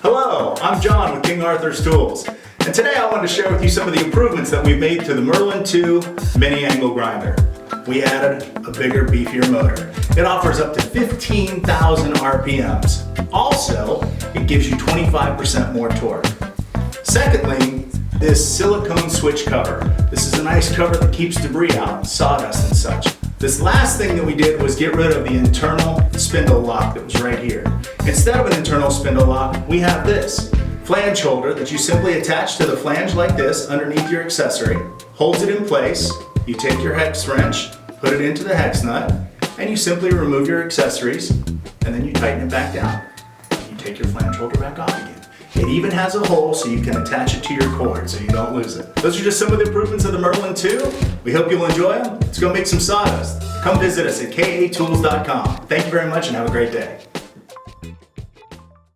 Hello, I'm John with King Arthur's Tools, and today I wanted to share with you some of the improvements that we've made to the Merlin2 Mini Angle Grinder. We added a bigger, beefier motor. It offers up to 15,000 RPMs. Also, it gives you 25% more torque. Secondly, this silicone switch cover. This is a nice cover that keeps debris out, sawdust and such. This last thing that we did was get rid of the internal spindle lock that was right here. Instead of an internal spindle lock, we have this flange holder that you simply attach to the flange like this underneath your accessory, holds it in place. You take your hex wrench, put it into the hex nut, and you simply remove your accessories, and then you tighten it back down. You take your flange holder back off again. It even has a hole so you can attach it to your cord so you don't lose it. Those are just some of the improvements of the Merlin2. We hope you'll enjoy them. Let's go make some sawdust. Come visit us at katools.com. Thank you very much and have a great day.